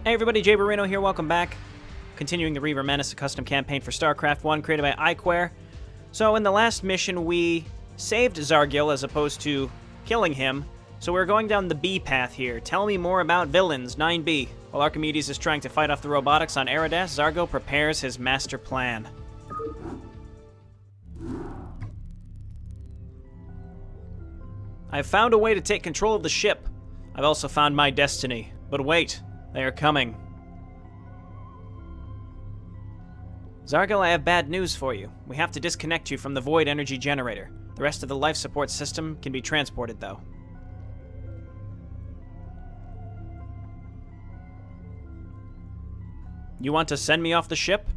Hey everybody, Jayborino here, welcome back. Continuing the Reaver Menace, a custom campaign for StarCraft 1 created by iquare. So in the last mission we saved Zargil as opposed to killing him, so we're going down the B path here. Tell me more about villains, 9B. While Archimedes is trying to fight off the robotics on Archimedes, Zargil prepares his master plan. I've found a way to take control of the ship. I've also found my destiny. But wait, they are coming. Zargil, I have bad news for you. We have to disconnect you from the void energy generator. The rest of the life support system can be transported, though. You want to send me off the ship?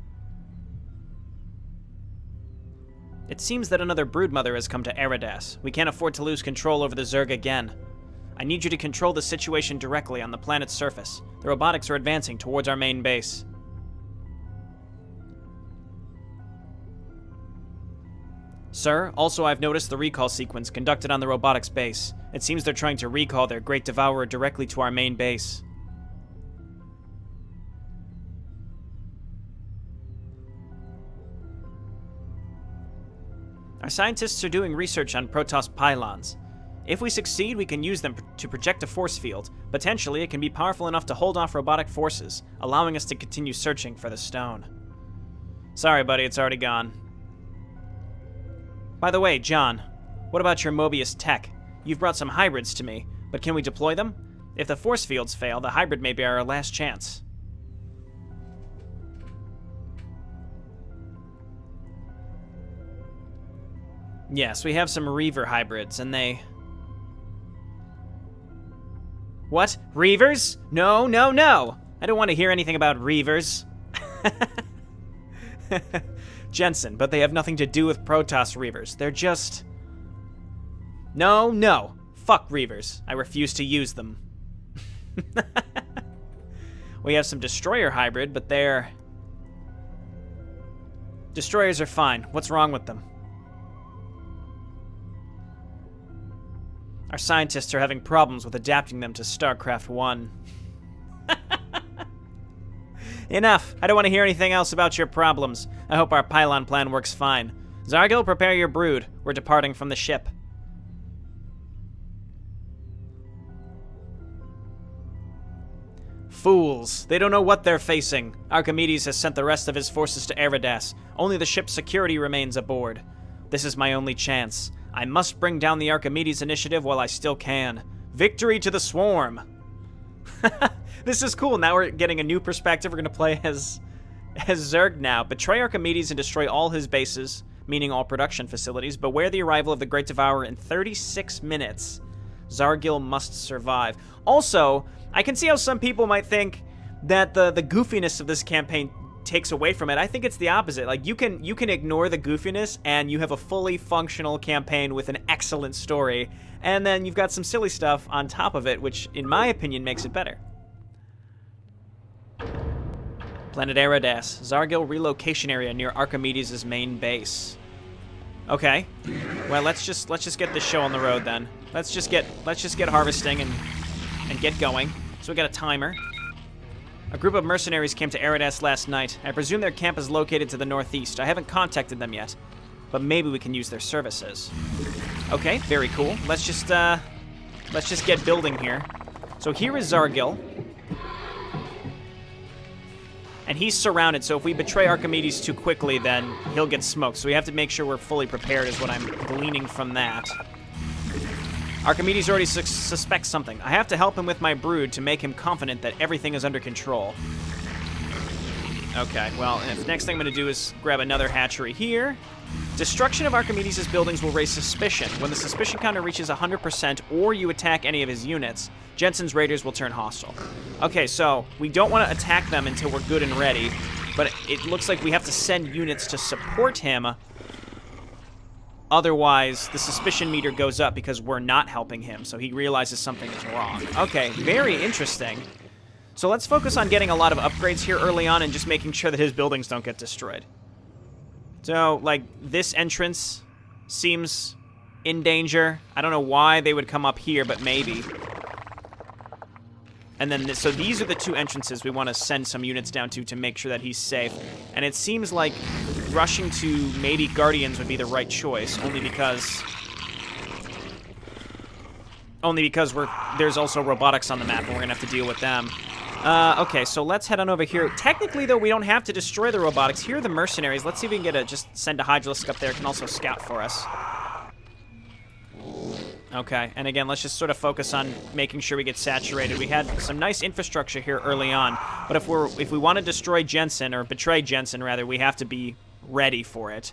It seems that another broodmother has come to Archimedes. We can't afford to lose control over the Zerg again. I need you to control the situation directly on the planet's surface. The robotics are advancing towards our main base. Sir, also I've noticed the recall sequence conducted on the robotics base. It seems they're trying to recall their Great Devourer directly to our main base. Our scientists are doing research on Protoss pylons. If we succeed, we can use them to project a force field. Potentially, it can be powerful enough to hold off robotic forces, allowing us to continue searching for the stone. Sorry, buddy, it's already gone. By the way, John, what about your Mobius tech? You've brought some hybrids to me, but can we deploy them? If the force fields fail, the hybrid may be our last chance. Yes, we have some Reaver hybrids, and they... What? Reavers? No, no, no! I don't want to hear anything about Reavers. Jensen, but they have nothing to do with Protoss Reavers. They're just... No, no. Fuck Reavers. I refuse to use them. We have some Destroyer hybrid, but they're... Destroyers are fine. What's wrong with them? Our scientists are having problems with adapting them to StarCraft 1. Enough! I don't want to hear anything else about your problems. I hope our pylon plan works fine. Zargil, prepare your brood. We're departing from the ship. Fools. They don't know what they're facing. Archimedes has sent the rest of his forces to Archimedes. Only the ship's security remains aboard. This is my only chance. I must bring down the Archimedes initiative while I still can. Victory to the swarm! This is cool. Now we're getting a new perspective. We're going to play as Zerg now. Betray Archimedes and destroy all his bases, meaning all production facilities. Beware the arrival of the Great Devourer in 36 minutes. Zargil must survive. Also, I can see how some people might think that the goofiness of this campaign takes away from it. I think it's the opposite. Like, you can ignore the goofiness and you have a fully functional campaign with an excellent story, and then you've got some silly stuff on top of it, which in my opinion makes it better. Planet Archimedes, Zargil relocation area near Archimedes' main base. Okay. Well, let's just get this show on the road then. Let's just get harvesting and get going. So we got a timer. A group of mercenaries came to Archimedes last night. I presume their camp is located to the northeast. I haven't contacted them yet, but maybe we can use their services. Okay, very cool. Let's just get building here. So here is Zargil. And he's surrounded, so if we betray Archimedes too quickly, then he'll get smoked. So we have to make sure we're fully prepared is what I'm gleaning from that. Archimedes already suspects something. I have to help him with my brood to make him confident that everything is under control. Okay, well, next thing I'm going to do is grab another hatchery here. Destruction of Archimedes' buildings will raise suspicion. When the suspicion counter reaches 100% or you attack any of his units, Jensen's raiders will turn hostile. Okay, so we don't want to attack them until we're good and ready, but it looks like we have to send units to support him. Otherwise, the suspicion meter goes up because we're not helping him, so he realizes something is wrong. Okay, very interesting. So let's focus on getting a lot of upgrades here early on and just making sure that his buildings don't get destroyed. So, like, this entrance seems in danger. I don't know why they would come up here, but maybe. And then, so these are the two entrances we want to send some units down to make sure that he's safe. And it seems like rushing to maybe Guardians would be the right choice, only because there's also robotics on the map, and we're going to have to deal with them. Okay, so let's head on over here. Technically, though, we don't have to destroy the robotics. Here are the mercenaries. Let's see if we can just send a Hydralisk up there. It can also scout for us. Okay, and again, let's just sort of focus on making sure we get saturated. We had some nice infrastructure here early on, but if we want to destroy Jensen, or betray Jensen, rather, we have to be ready for it.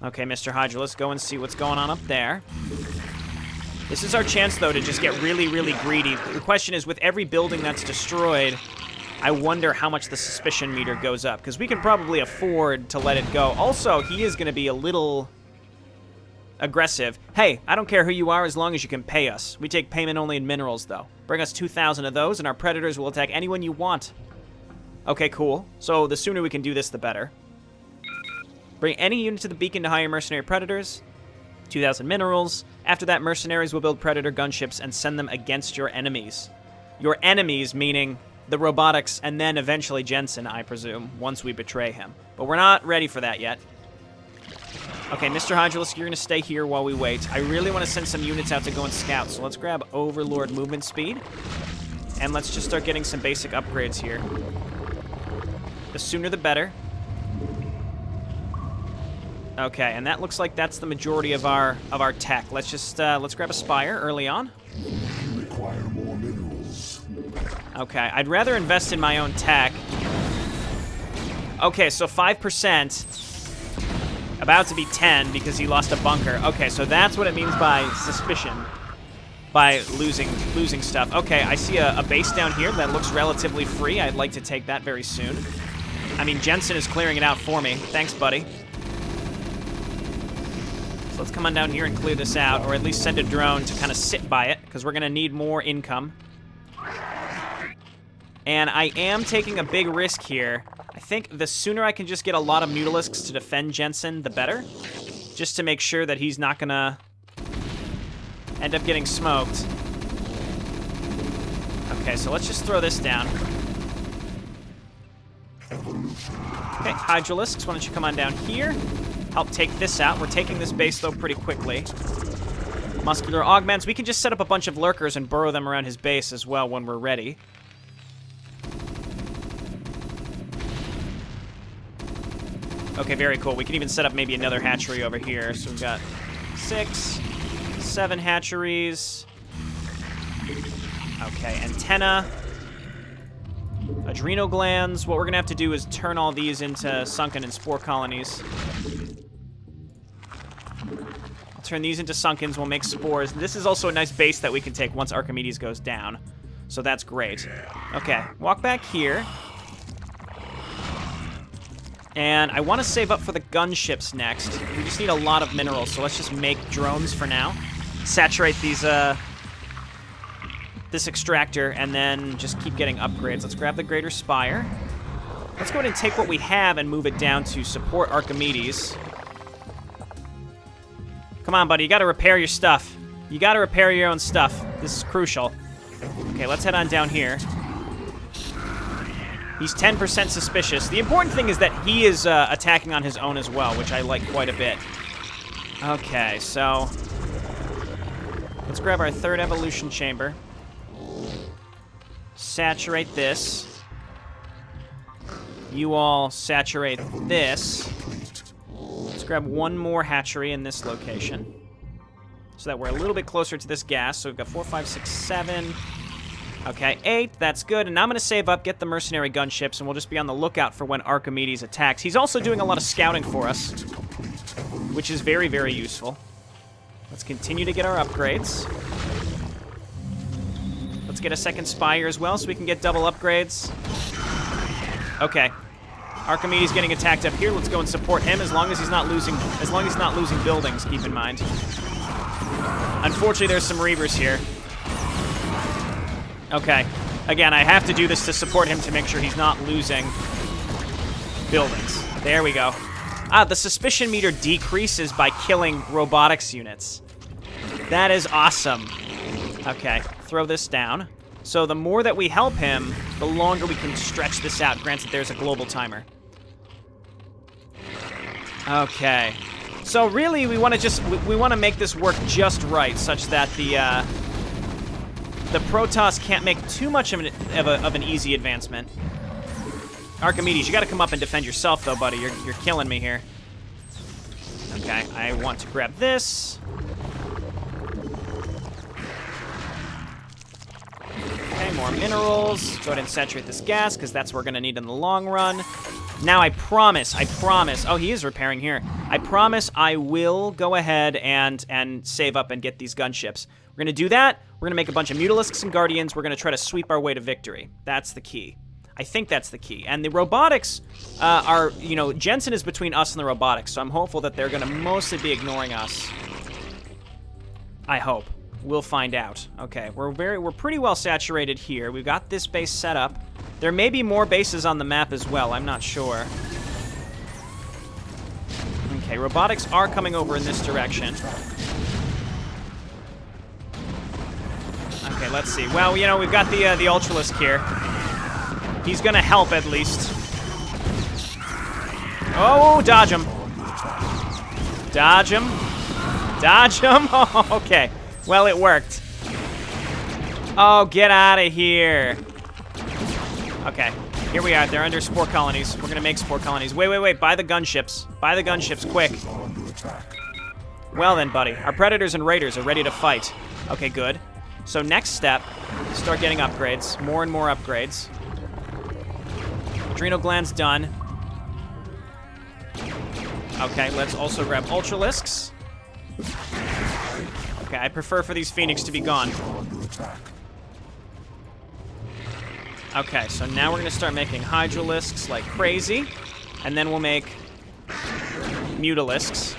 Okay, Mr. Hydra, let's go and see what's going on up there. This is our chance, though, to just get really, really greedy. The question is, with every building that's destroyed, I wonder how much the suspicion meter goes up, because we can probably afford to let it go. Also, he is going to be a little aggressive. Hey, I don't care who you are as long as you can pay us. We take payment only in minerals, though. Bring us 2,000 of those, and our predators will attack anyone you want. Okay, cool. So the sooner we can do this, the better. Bring any unit to the beacon to hire mercenary predators. 2,000 minerals. After that, mercenaries will build predator gunships and send them against your enemies. Your enemies, meaning the robotics, and then eventually Jensen, I presume, once we betray him. But we're not ready for that yet. Okay, Mr. Hydralisk, you're going to stay here while we wait. I really want to send some units out to go and scout, so let's grab Overlord movement speed. And let's just start getting some basic upgrades here. The sooner the better. Okay, and that looks like that's the majority of our tech. Let's just let's grab a spire early on. You require more minerals. Okay, I'd rather invest in my own tech. Okay, so 5%. About to be 10 because he lost a bunker. Okay, so that's what it means by suspicion. By losing stuff. Okay, I see a base down here that looks relatively free. I'd like to take that very soon. I mean, Jensen is clearing it out for me. Thanks, buddy. So let's come on down here and clear this out, or at least send a drone to kind of sit by it, because we're going to need more income. And I am taking a big risk here. I think the sooner I can just get a lot of Mutalisks to defend Jensen, the better. Just to make sure that he's not going to end up getting smoked. Okay, so let's just throw this down. Okay, Hydralisks, why don't you come on down here? Help take this out. We're taking this base, though, pretty quickly. Muscular Augments. We can just set up a bunch of lurkers and burrow them around his base as well when we're ready. Okay, very cool. We can even set up maybe another hatchery over here. So we've got 6, 7 hatcheries. Okay, antenna. Adrenal glands. What we're going to have to do is turn all these into sunken and spore colonies. I'll turn these into sunkens. We'll make spores. This is also a nice base that we can take once Archimedes goes down. So that's great. Okay, walk back here. And I want to save up for the gunships next. We just need a lot of minerals, so let's just make drones for now. Saturate these, this extractor, and then just keep getting upgrades. Let's grab the Greater Spire. Let's go ahead and take what we have and move it down to support Archimedes. Come on, buddy. You got to repair your stuff. You got to repair your own stuff. This is crucial. Okay, let's head on down here. He's 10% suspicious. The important thing is that he is attacking on his own as well, which I like quite a bit. Okay, so let's grab our third evolution chamber. Saturate this. You all saturate this. Let's grab one more hatchery in this location so that we're a little bit closer to this gas. So we've got 4, 5, 6, 7... Okay, 8, that's good. And now I'm going to save up, get the mercenary gunships, and we'll just be on the lookout for when Archimedes attacks. He's also doing a lot of scouting for us, which is very, very useful. Let's continue to get our upgrades. Let's get a second spire as well so we can get double upgrades. Okay. Archimedes getting attacked up here. Let's go and support him as long as he's not losing buildings, keep in mind. Unfortunately, there's some Reavers here. Okay. Again, I have to do this to support him to make sure he's not losing buildings. There we go. Ah, the suspicion meter decreases by killing robotics units. That is awesome. Okay, throw this down. So the more that we help him, the longer we can stretch this out. Granted, there's a global timer. Okay. So really, we want to just we want to make this work just right, such that the Protoss can't make too much of an easy advancement. Archimedes, you got to come up and defend yourself, though, buddy. You're killing me here. Okay, I want to grab this. Okay, more minerals. Go ahead and saturate this gas, because that's what we're going to need in the long run. Now, I promise. Oh, he is repairing here. I promise I will go ahead and save up and get these gunships. We're going to do that. We're going to make a bunch of Mutalisks and Guardians. We're going to try to sweep our way to victory. That's the key. I think that's the key. And the robotics are, you know, Jensen is between us and the robotics, so I'm hopeful that they're going to mostly be ignoring us. I hope. We'll find out. Okay, we're pretty well saturated here. We've got this base set up. There may be more bases on the map as well. I'm not sure. Okay, robotics are coming over in this direction. Okay, let's see. Well, you know, we've got the Ultralisk here. He's gonna help at least. Oh, dodge him. Dodge him. Dodge him. Oh, okay. Well, it worked. Oh, get out of here. Okay, here we are. They're under spore colonies. We're gonna make spore colonies. Wait. Buy the gunships. Buy the gunships, quick. Well then, buddy. Our Predators and Raiders are ready to fight. Okay, good. So next step, start getting upgrades. More and more upgrades. Adrenal glands done. Okay, let's also grab Ultralisks. Okay, I prefer for these Phoenix to be gone. Okay, so now we're going to start making Hydralisks like crazy. And then we'll make Mutalisks.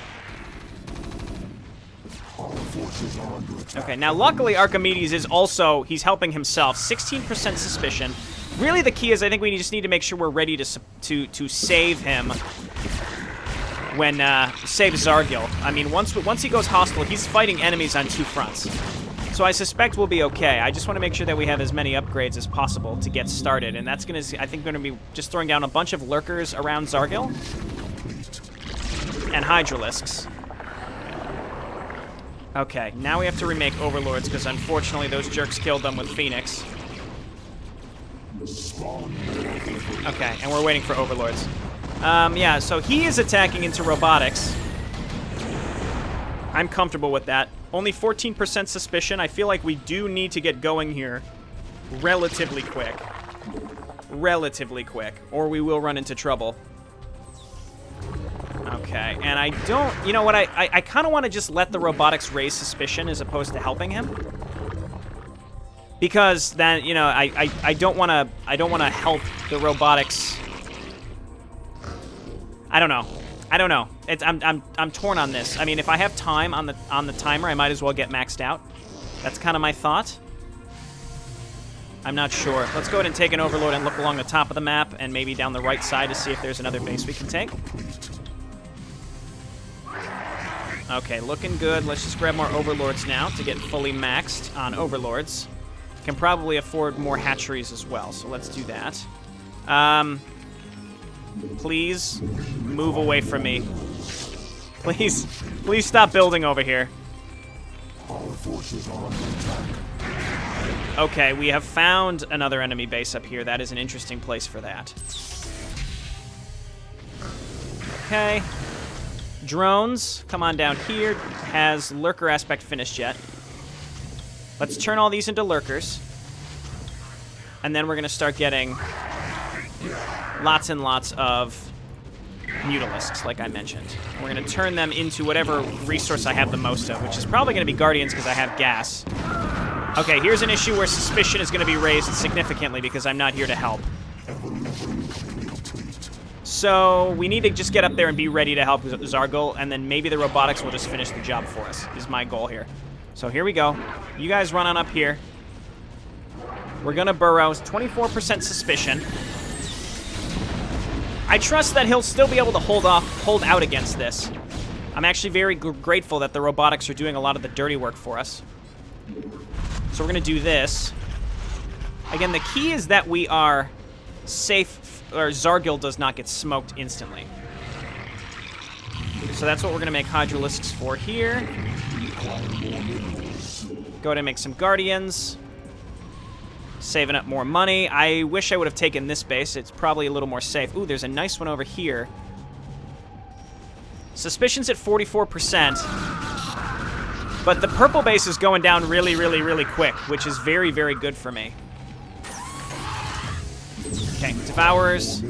Okay, now luckily Archimedes is also, he's helping himself. 16% suspicion. Really the key is I think we just need to make sure we're ready to save him when, save Zargil. I mean, once he goes hostile, he's fighting enemies on two fronts. So I suspect we'll be okay. I just want to make sure that we have as many upgrades as possible to get started. And that's going to, I think, going to be just throwing down a bunch of lurkers around Zargil. And Hydralisks. Okay, now we have to remake Overlords, because unfortunately those jerks killed them with Phoenix. Okay, and we're waiting for Overlords. Yeah, so he is attacking into robotics. I'm comfortable with that. Only 14% suspicion. I feel like we do need to get going here relatively quick. Relatively quick, or we will run into trouble. Okay, and I don't... You know what? I kind of want to just let the robotics raise suspicion as opposed to helping him. Because then, you know, I don't want to help the robotics. I don't know. I'm torn on this. I mean, if I have time on the timer, I might as well get maxed out. That's kind of my thought. I'm not sure. Let's go ahead and take an Overlord and look along the top of the map and maybe down the right side to see if there's another base we can take. Okay, looking good. Let's just grab more Overlords now to get fully maxed on Overlords. Can probably afford more hatcheries as well, so let's do that. Please move away from me. Please stop building over here. Okay, we have found another enemy base up here. That is an interesting place for that. Okay. Drones, come on down here. Has lurker aspect finished yet? Let's turn all these into lurkers. And then we're going to start getting lots and lots of Mutalisks, like I mentioned. We're going to turn them into whatever resource I have the most of, which is probably going to be Guardians because I have gas. Okay, here's an issue where suspicion is going to be raised significantly because I'm not here to help. So we need to just get up there and be ready to help Zargil, and then maybe the robotics will just finish the job for us, is my goal here. So here we go. You guys run on up here. We're going to burrow. 24% suspicion. I trust that he'll still be able to hold out against this. I'm actually very grateful that the robotics are doing a lot of the dirty work for us. So we're going to do this. Again, the key is that we are safe, or Zargil does not get smoked instantly. So that's what we're going to make Hydralisks for here. Go ahead and make some Guardians. Saving up more money. I wish I would have taken this base. It's probably a little more safe. Ooh, there's a nice one over here. Suspicion's at 44%. But the purple base is going down really, really, really quick, which is very, very good for me. Okay, Devourers.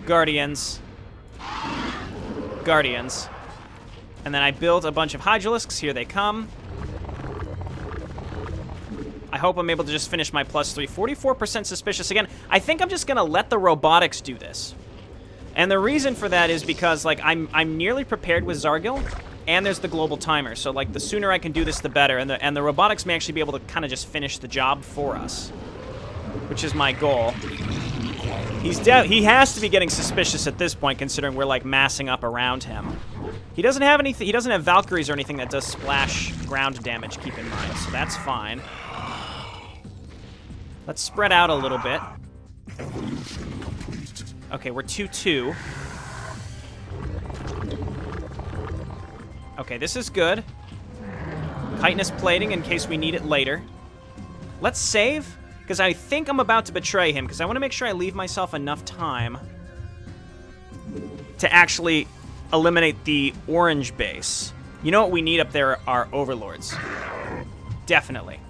Guardians. Guardians. And then I built a bunch of Hydralisks. Here they come. I hope I'm able to just finish my +3. 44% suspicious again. I think I'm just going to let the robotics do this. And the reason for that is because, like, I'm nearly prepared with Zargil, and there's the global timer. So, like, the sooner I can do this, the better. And the robotics may actually be able to kind of just finish the job for us, which is my goal. He has to be getting suspicious at this point, considering we're, like, massing up around him. He doesn't have anything. He doesn't have Valkyries or anything that does splash ground damage, keep in mind, so that's fine. Let's spread out a little bit. Okay, we're 2-2. Okay, this is good. Chitinous plating in case we need it later. Let's save, because I think I'm about to betray him, because I want to make sure I leave myself enough time to actually eliminate the orange base. You know what we need up there are overlords. Definitely.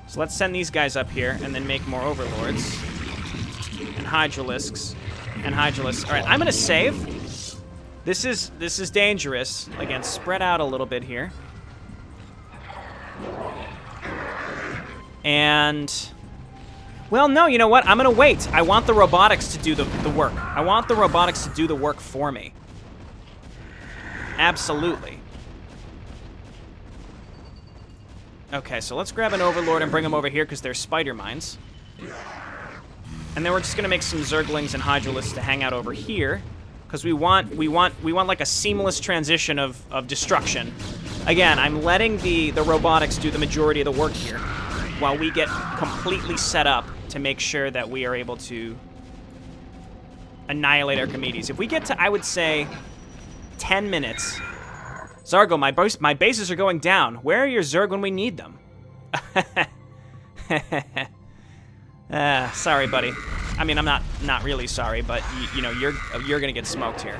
So let's send these guys up here and then make more overlords. And Hydralisks. And Hydralisks. Alright, I'm gonna save. This is dangerous. Again, spread out a little bit here. And well, no, you know what? I'm gonna wait. I want the robotics to do the work. I want the robotics to do the work for me. Absolutely. Okay, so let's grab an Overlord and bring them over here because they're spider mines. And then we're just gonna make some Zerglings and Hydralisks to hang out over here because we want like a seamless transition of destruction. Again, I'm letting the robotics do the majority of the work here while we get completely set up to make sure that we are able to annihilate Archimedes. If we get to, I would say, 10 minutes. Zargil, my bases are going down. Where are your Zerg when we need them? Sorry, buddy. I mean, I'm not really sorry, but you know, you're gonna get smoked here.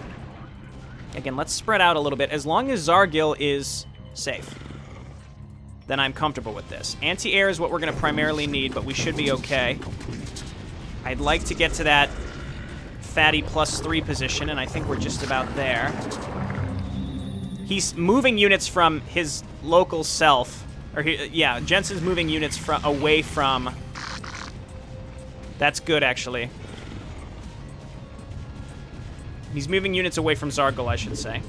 Again, let's spread out a little bit. As long as Zargil is safe, then I'm comfortable with this. Anti-air is what we're gonna primarily need, but we should be okay. I'd like to get to that fatty +3 position, and I think we're just about there. He's moving units from his local self. Yeah, Jensen's moving units away from... That's good, actually. He's moving units away from Zargil, I should say.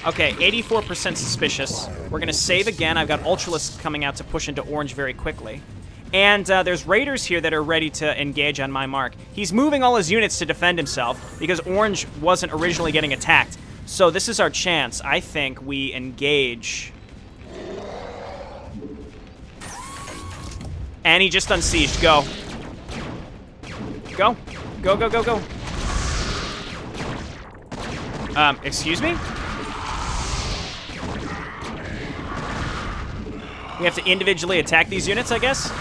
Okay, 84% suspicious. We're going to save again. I've got Ultralisks coming out to push into orange very quickly. And there's Raiders here that are ready to engage on my mark. He's moving all his units to defend himself because orange wasn't originally getting attacked. So this is our chance. I think we engage. And he just unsieged. Go. Go. Go, go, go, go. Excuse me? We have to individually attack these units, I guess?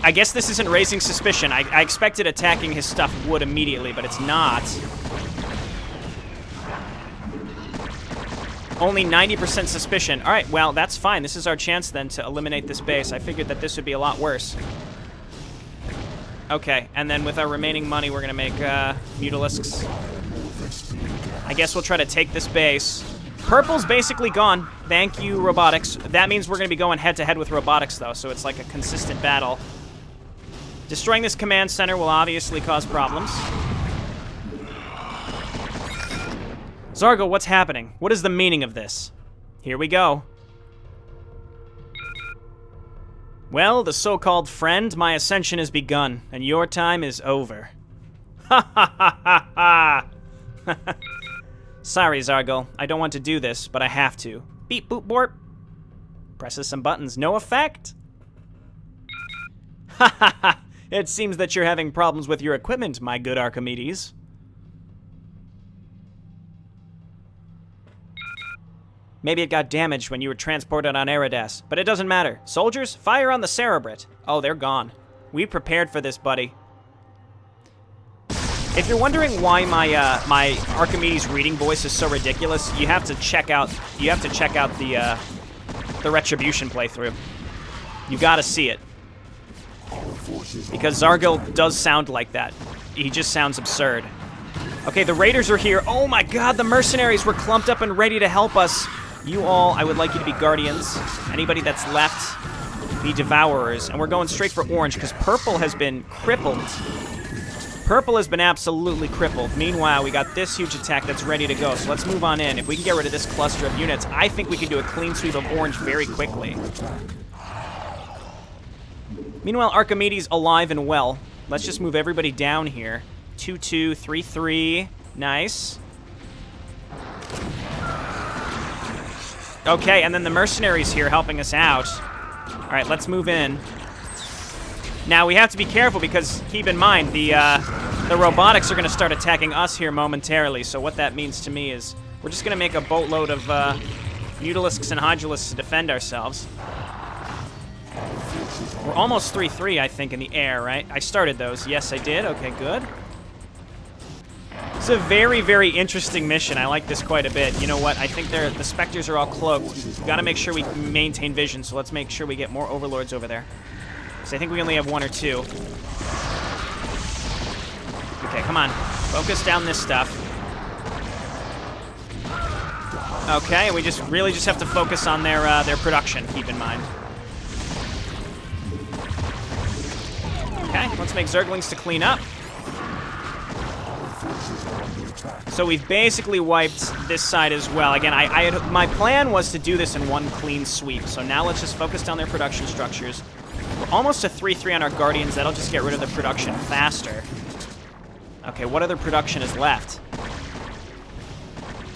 I guess this isn't raising suspicion. I expected attacking his stuff would immediately, but it's not. Only 90% suspicion. All right, well, that's fine. This is our chance, then, to eliminate this base. I figured that this would be a lot worse. Okay, and then with our remaining money, we're going to make Mutalisks. I guess we'll try to take this base. Purple's basically gone. Thank you, robotics. That means we're going to be going head-to-head with robotics, though, so it's like a consistent battle. Destroying this command center will obviously cause problems. Zargil, what's happening? What is the meaning of this? Here we go. Well, the so-called friend, my ascension has begun, and your time is over. Ha ha ha ha ha! Sorry, Zargil. I don't want to do this, but I have to. Beep boop borp. Presses some buttons. No effect. Ha ha ha. It seems that you're having problems with your equipment, my good Archimedes. Maybe it got damaged when you were transported on Archimedes, but it doesn't matter. Soldiers, fire on the Cerebrit. Oh, they're gone. We prepared for this, buddy. If you're wondering why my Archimedes reading voice is so ridiculous, you have to check out the Retribution playthrough. You gotta see it. Because Zargil does sound like that. He just sounds absurd. Okay, the raiders are here. Oh my god, the mercenaries were clumped up and ready to help us. You all, I would like you to be guardians. Anybody that's left, be devourers. And we're going straight for orange because purple has been crippled. Purple has been absolutely crippled. Meanwhile, we got this huge attack that's ready to go. So let's move on in. If we can get rid of this cluster of units, I think we can do a clean sweep of orange very quickly. Meanwhile, Archimedes alive and well. Let's just move everybody down here. 2-2, 3-3. Nice. Okay, and then the mercenaries here helping us out. All right, let's move in. Now, we have to be careful because, keep in mind, the robotics are going to start attacking us here momentarily. So what that means to me is we're just going to make a boatload of Mutalisks and Hodulisks to defend ourselves. We're almost 3-3, I think, in the air, right? I started those. Yes, I did. Okay, good. It's a very, very interesting mission. I like this quite a bit. You know what? I think the Spectres are all cloaked. We've got to make sure we maintain vision, so let's make sure we get more Overlords over there. So I think we only have 1 or 2. Okay, come on. Focus down this stuff. Okay, we really just have to focus on their production, keep in mind. Okay, let's make Zerglings to clean up. So we've basically wiped this side as well. Again, my plan was to do this in one clean sweep. So now let's just focus down their production structures. We're almost to 3-3 on our Guardians. That'll just get rid of the production faster. Okay, what other production is left?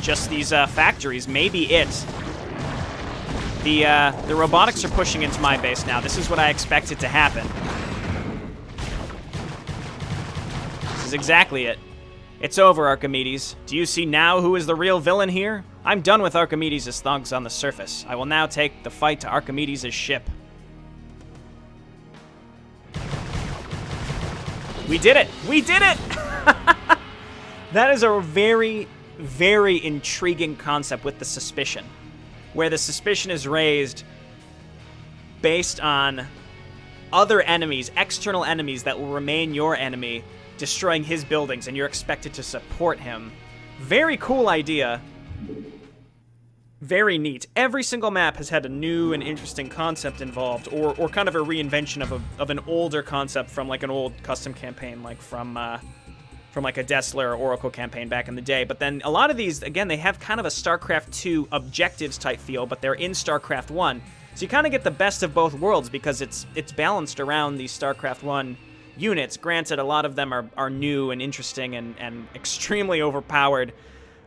Just these factories. Maybe it. The robotics are pushing into my base now. This is what I expected to happen. This is exactly it. It's over, Archimedes. Do you see now who is the real villain here? I'm done with Archimedes' thugs on the surface. I will now take the fight to Archimedes' ship. We did it! We did it! That is a very, very intriguing concept with the suspicion. Where the suspicion is raised based on other enemies, external enemies that will remain your enemy, destroying his buildings, and you're expected to support him. Very cool idea. Very neat. Every single map has had a new and interesting concept involved, or kind of a reinvention of an older concept from like an old custom campaign, like from like a Dessler or Oracle campaign back in the day. But then a lot of these, again, they have kind of a StarCraft 2 objectives type feel, but they're in StarCraft 1. So you kind of get the best of both worlds because it's balanced around these StarCraft 1 units. Granted, a lot of them are new and interesting and extremely overpowered.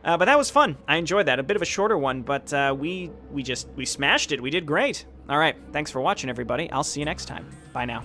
But that was fun. I enjoyed that. A bit of a shorter one, but we smashed it. We did great. All right. Thanks for watching, everybody. I'll see you next time. Bye now.